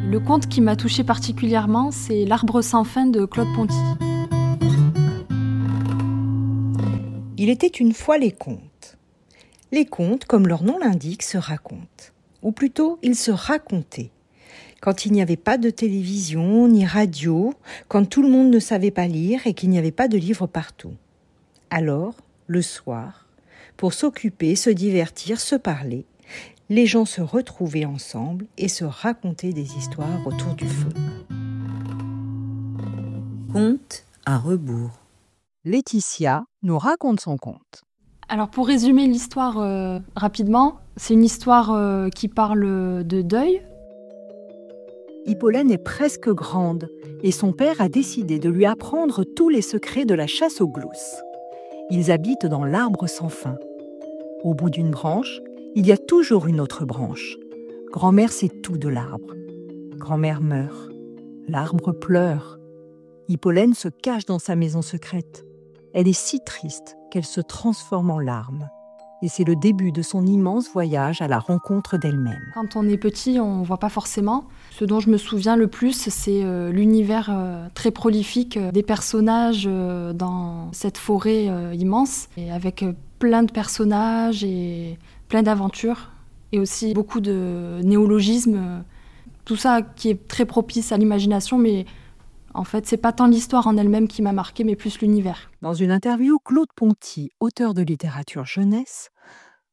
Le conte qui m'a touchée particulièrement, c'est L'Arbre sans fin de Claude Ponty. Il était une fois les contes. Les contes, comme leur nom l'indique, se racontent. Ou plutôt, ils se racontaient. Quand il n'y avait pas de télévision ni radio, quand tout le monde ne savait pas lire et qu'il n'y avait pas de livres partout. Alors, le soir, pour s'occuper, se divertir, se parler, les gens se retrouvaient ensemble et se racontaient des histoires autour du feu. Conte à rebours. Laetitia nous raconte son conte. Alors pour résumer l'histoire rapidement, c'est une histoire qui parle de deuil. Hippolène est presque grande et son père a décidé de lui apprendre tous les secrets de la chasse aux glousses. Ils habitent dans l'arbre sans fin. Au bout d'une branche, il y a toujours une autre branche. Grand-mère sait tout de l'arbre. Grand-mère meurt. L'arbre pleure. Hippolène se cache dans sa maison secrète. Elle est si triste qu'elle se transforme en larmes. Et c'est le début de son immense voyage à la rencontre d'elle-même. Quand on est petit, on ne voit pas forcément. Ce dont je me souviens le plus, c'est l'univers très prolifique des personnages dans cette forêt immense, et avec plein de personnages et plein d'aventures, et aussi beaucoup de néologismes. Tout ça qui est très propice à l'imagination, mais en fait, c'est pas tant l'histoire en elle-même qui m'a marquée, mais plus l'univers. Dans une interview, Claude Ponty, auteur de littérature jeunesse,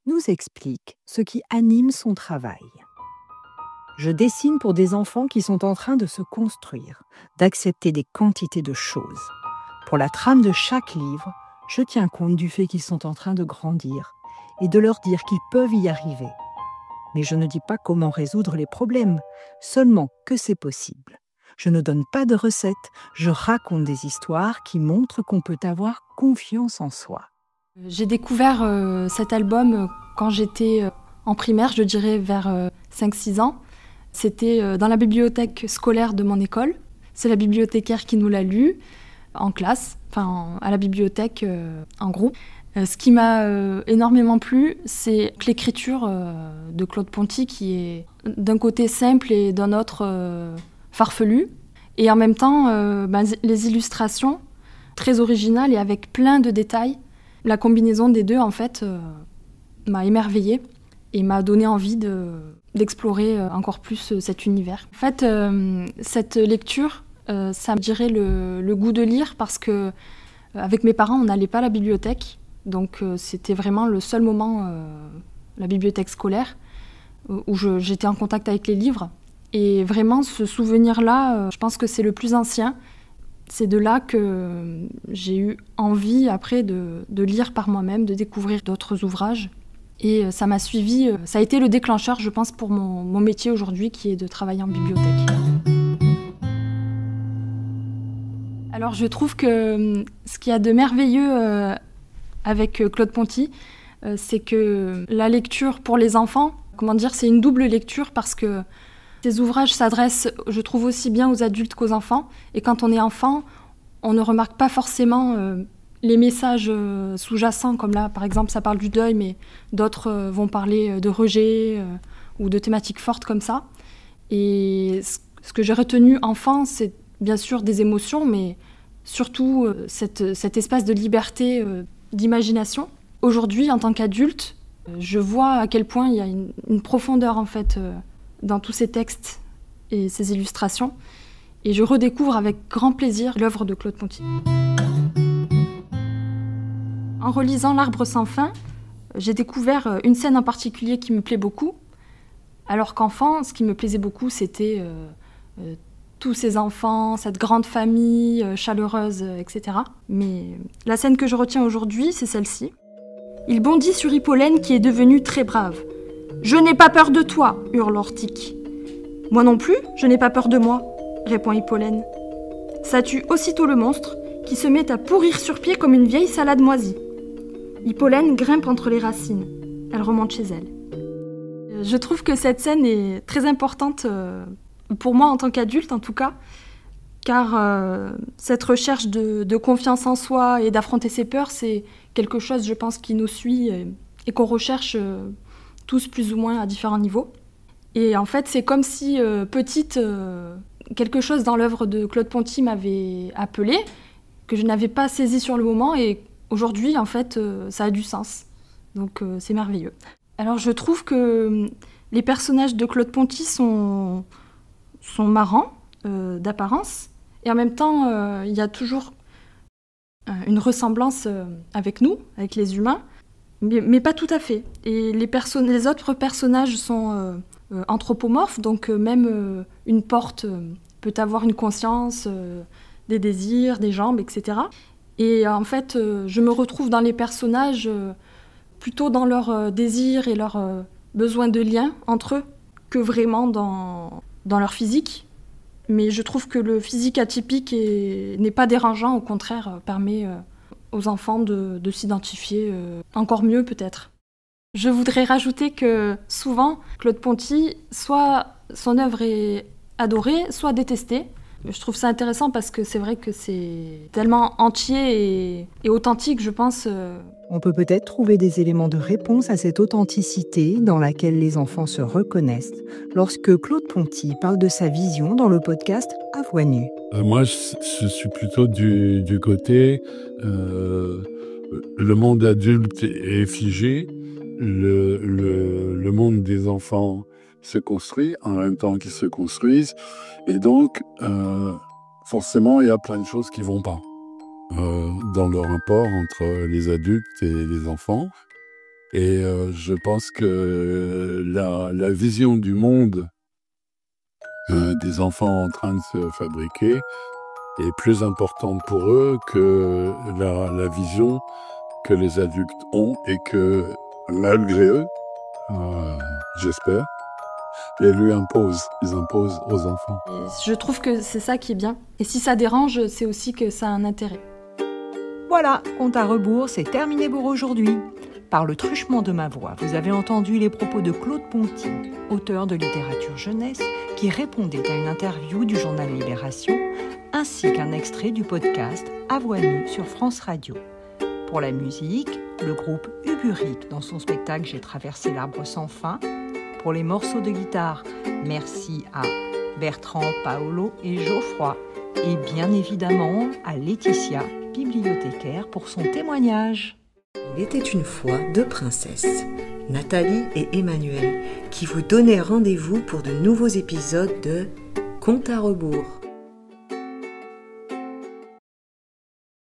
nous explique ce qui anime son travail. Je dessine pour des enfants qui sont en train de se construire, d'accepter des quantités de choses. Pour la trame de chaque livre, je tiens compte du fait qu'ils sont en train de grandir et de leur dire qu'ils peuvent y arriver. Mais je ne dis pas comment résoudre les problèmes, seulement que c'est possible. Je ne donne pas de recettes, je raconte des histoires qui montrent qu'on peut avoir confiance en soi. J'ai découvert cet album quand j'étais en primaire, je dirais vers 5-6 ans. C'était dans la bibliothèque scolaire de mon école. C'est la bibliothécaire qui nous l'a lu en classe, à la bibliothèque en groupe. Ce qui m'a énormément plu, c'est l'écriture de Claude Ponty qui est d'un côté simple et d'un autre farfelu. Et en même temps, les illustrations très originales et avec plein de détails. La combinaison des deux, en fait, m'a émerveillée et m'a donné envie d'explorer encore plus cet univers. En fait, cette lecture, ça me dirait le goût de lire parce que avec mes parents, on n'allait pas à la bibliothèque. Donc c'était vraiment le seul moment, la bibliothèque scolaire, où j'étais en contact avec les livres. Et vraiment, ce souvenir-là, je pense que c'est le plus ancien. C'est de là que j'ai eu envie, après, de lire par moi-même, de découvrir d'autres ouvrages. Et ça m'a suivi. Ça a été le déclencheur, je pense, pour mon métier aujourd'hui, qui est de travailler en bibliothèque. Alors, je trouve que ce qu'il y a de merveilleux avec Claude Ponty, c'est que la lecture pour les enfants, c'est une double lecture parce que ces ouvrages s'adressent, je trouve, aussi bien aux adultes qu'aux enfants. Et quand on est enfant, on ne remarque pas forcément les messages sous-jacents, comme là, par exemple, ça parle du deuil, mais d'autres vont parler de rejet ou de thématiques fortes comme ça. Et ce que j'ai retenu enfant, c'est bien sûr des émotions, mais surtout cet espace de liberté, d'imagination. Aujourd'hui, en tant qu'adulte, je vois à quel point il y a une profondeur, en fait, dans tous ces textes et ces illustrations. Et je redécouvre avec grand plaisir l'œuvre de Claude Ponty. En relisant L'Arbre sans fin, j'ai découvert une scène en particulier qui me plaît beaucoup. Alors qu'enfant, ce qui me plaisait beaucoup, c'était tous ces enfants, cette grande famille chaleureuse, etc. Mais la scène que je retiens aujourd'hui, c'est celle-ci. Il bondit sur Hippolène qui est devenue très brave. « Je n'ai pas peur de toi !» hurle Ortique. « Moi non plus, je n'ai pas peur de moi !» répond Hippolène. Ça tue aussitôt le monstre, qui se met à pourrir sur pied comme une vieille salade moisie. Hippolène grimpe entre les racines. Elle remonte chez elle. Je trouve que cette scène est très importante pour moi en tant qu'adulte en tout cas, car cette recherche de confiance en soi et d'affronter ses peurs, c'est quelque chose, je pense, qui nous suit et qu'on recherche tous plus ou moins à différents niveaux. Et en fait, c'est comme si, petite, quelque chose dans l'œuvre de Claude Ponty m'avait appelée, que je n'avais pas saisi sur le moment, et aujourd'hui, en fait, ça a du sens. Donc, c'est merveilleux. Alors, je trouve que les personnages de Claude Ponty sont marrants, d'apparence, et en même temps, il y a toujours une ressemblance avec nous, avec les humains, mais pas tout à fait. Et les autres personnages sont anthropomorphes, donc même une porte peut avoir une conscience, des désirs, des jambes, etc. Et en fait, je me retrouve dans les personnages plutôt dans leurs désirs et leurs besoins de lien entre eux que vraiment dans leur physique. Mais je trouve que le physique atypique n'est pas dérangeant, au contraire, permet aux enfants de s'identifier encore mieux peut-être. Je voudrais rajouter que souvent, Claude Ponty, soit son œuvre est adorée, soit détestée. Je trouve ça intéressant parce que c'est vrai que c'est tellement entier et authentique, je pense. On peut peut-être trouver des éléments de réponse à cette authenticité dans laquelle les enfants se reconnaissent lorsque Claude Ponty parle de sa vision dans le podcast À voix nue. Moi, je suis plutôt du côté le monde adulte est figé, le monde des enfants se construit en même temps qu'ils se construisent, et donc forcément il y a plein de choses qui vont pas dans le rapport entre les adultes et les enfants. Et je pense que la vision du monde des enfants en train de se fabriquer est plus importante pour eux que la vision que les adultes ont, et que malgré eux, j'espère, ils imposent aux enfants. Et je trouve que c'est ça qui est bien. Et si ça dérange, c'est aussi que ça a un intérêt. Voilà, Compte à rebours, c'est terminé pour aujourd'hui. Par le truchement de ma voix, vous avez entendu les propos de Claude Ponty, auteur de littérature jeunesse, qui répondait à une interview du journal Libération, ainsi qu'un extrait du podcast À voix nue sur France Radio. Pour la musique, le groupe Uburique dans son spectacle J'ai traversé l'arbre sans fin. Pour les morceaux de guitare, merci à Bertrand, Paolo et Geoffroy. Et bien évidemment à Laetitia, bibliothécaire, pour son témoignage. Il était une fois deux princesses, Nathalie et Emmanuelle, qui vous donnaient rendez-vous pour de nouveaux épisodes de Compte à rebours.